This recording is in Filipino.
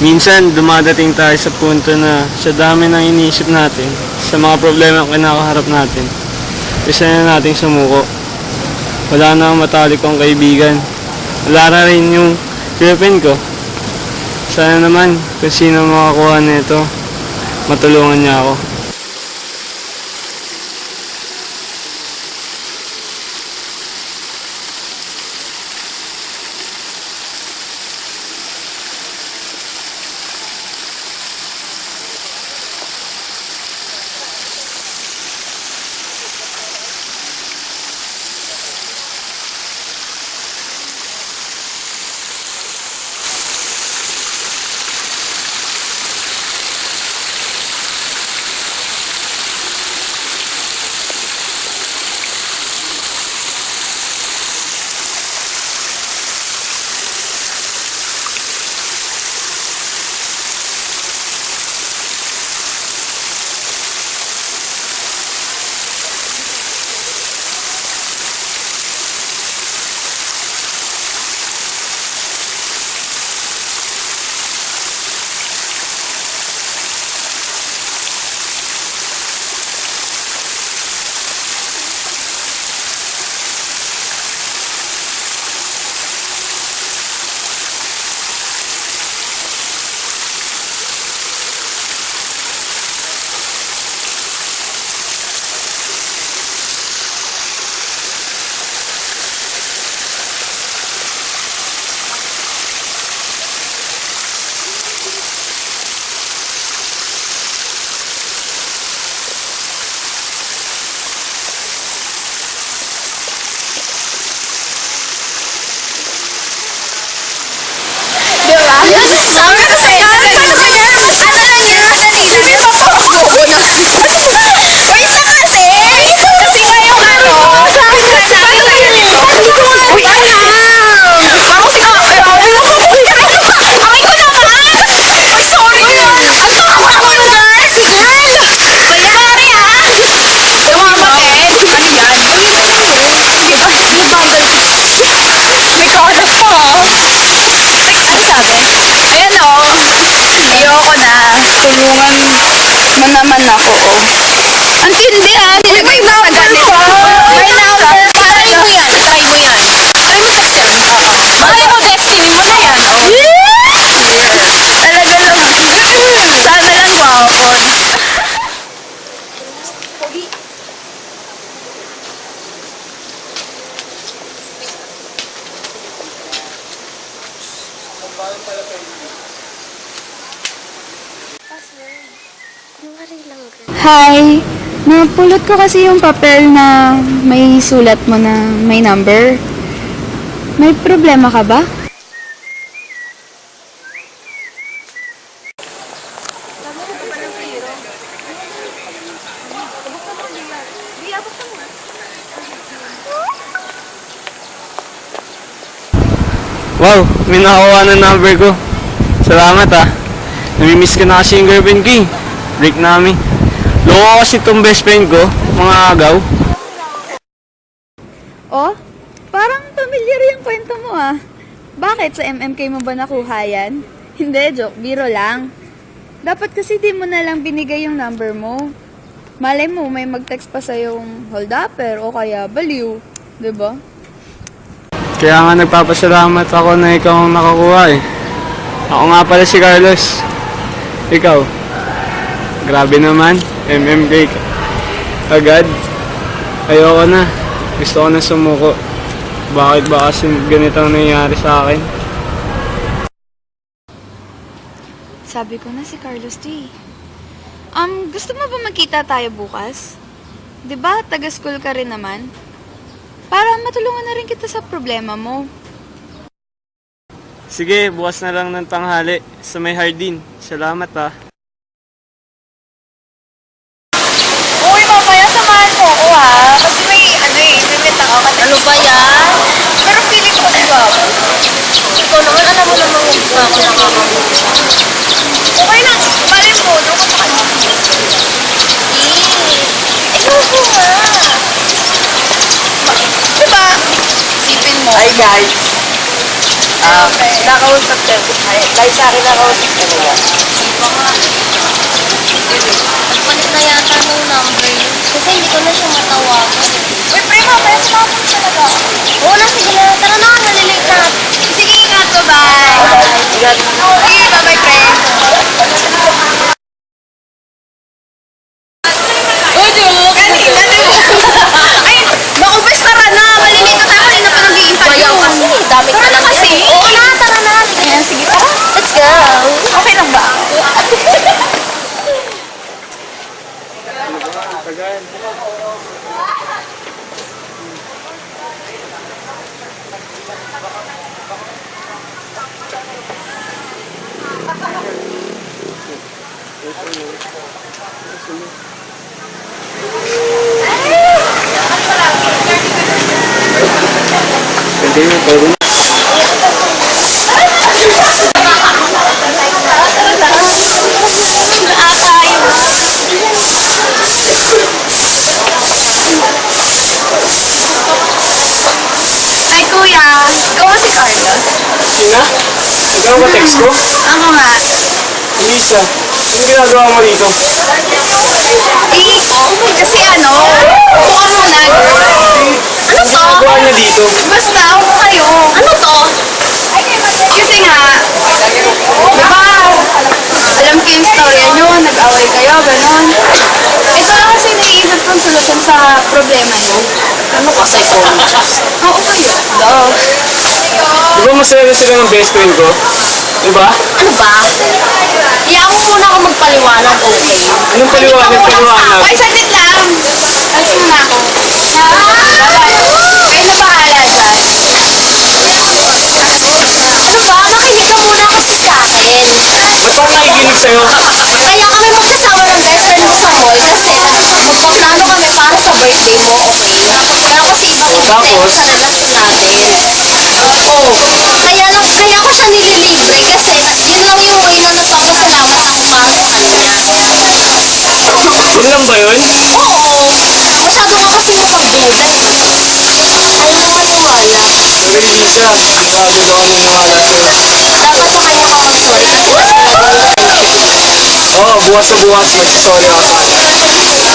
Minsan, dumadating tayo sa punto na sa dami ng iniisip natin, sa mga problema ang kinakaharap natin, isa na nating sumuko. Wala na ang matalik kong kaibigan. Wala na rin yung girlfriend ko. Sana naman, kung sino makakuha nito, matulungan niya ako. Sabi ko sa'yo, ano lang yun? Sabi mo po ako na. Wait lang kasi. Kasi nga yung ano. Sabi ko sa'yo. Uy, alam. Ako si Kakay. Amoy ko naman. Uy, sorry na. Ang tawa ko na. Si girl. Sorry Ewan mo, eh. Ano yan? May kalat pa. Ano sabi? Ayan o, ayoko na. Tulungan mo naman ako. Ang tindi ha, nilagay mo sa ganito. May number pa. Try mo yan, try mo yan. Try mo sa cell. Malay mo, destiny mo na yan. Talaga lang. Sana lang maapon. Hi! Napulot ko kasi yung papel na may sulat mo na may number. May problema ka ba? Wow, may nakakuha ng number ko. Salamat ah. Namimiss ko na kasi yung girlfriend ko eh. Break namin. Loko kasi itong best friend ko, mga agaw. Oh, parang familiar yung kwento mo ah. Bakit sa MMK mo ba nakuha yan? Hindi, joke, biro lang. Dapat kasi di mo na lang binigay yung number mo. Malay mo, may mag-text pa sa'yong hold-upper o kaya baliw. Diba? Kaya nga nagpapasalamat ako na ikaw ang nakakuha eh. Ako nga pala si Carlos. Ikaw. Grabe naman, MMK ka. Agad. Ayoko na. Gusto ko na sumuko. Bakit ba kasi ganito ang nangyayari sa akin? Sabi ko na si Carlos D. Gusto mo ba magkita tayo bukas? 'Di ba, taga-school ka rin naman? Para matulungan na rin kita sa problema mo. Sige, bukas na lang ng tanghali sa may Hardin. Salamat ah. Uy, mamaya samahan mo ako ha. Kasi may limit ako. Ano ba yan? Pero feeling ko di ba? Ikaw naman, alam mo namang hindi pa ako nakakamuha. Okay lang, malay mo, doon ka pa ikaw po nga. Diba? Sipin mo. Hi guys! Nakausap ka. Dahil sa akin nakausap ka nila. Nagpalit na yata ng number yun. Kasi hindi ko na siya matawagan. Uy, pre, mamaya sumama mo talaga. Oo na, sige na. Tara na, malilate na. Sige, ingat ko, bye! Ingat. Sige, bye-bye, friend! Ay, maubos tara na! Malilate na tayo kanina pa nag-i-interview. Bayaw kasi, dami Tara ka na lang. kasi! Oo na, tara na. Ayan, sige, tara. Let's go. Okay lang ba? Pwede mo pa rin. Ay, kuya. Ikaw ba si Carlos? Sina? Ikaw ba text ko? Ako nga. Lisa, ano ginagawa mo dito? Kasi ano, upo ka muna, girl. Ano to? Ginagawa niya dito? Basta, upo kayo. Ano to? Kasi nga, di ba, alam ko yung storya nyo, nag-away kayo, gano'n. Ito lang kasi naiisip kong solusyon sa problema nyo. Ano ka, psychologist? Oo, kayo. Love. Di ba masaya na sila ng best friend ko? Di ba? Ano ba? Iyan mo muna ako magpaliwanag, okay? Anong paliwanag? Paliwanag? Ay, saglit lang. Alis muna ako. Kayo na bahala dyan. Ano ba? Makinig ka muna kasi sa akin. Ba't ako nakikinig sa'yo? Kaya kami magkasama ng best friend mo sa mall kasi magpaplano kami para sa birthday mo, okay? Pero kasi ikaw Tapos? sa relasyon natin. Oh, kaya ko siya nililibre kasi yun lang yung way na nagpapasalamat ako para sa kanya. Yun lang ba yun? Oo, masyado nga kasi mapagduda eh. Ayaw mo maniwala. Ay, Lisa, grabe daw ako maniwala sa'yo. Dapat sa kanya ka mag-sorry kasi mas maganda yung friendship. Oo, buwas na buwas. Mag-sorry ako.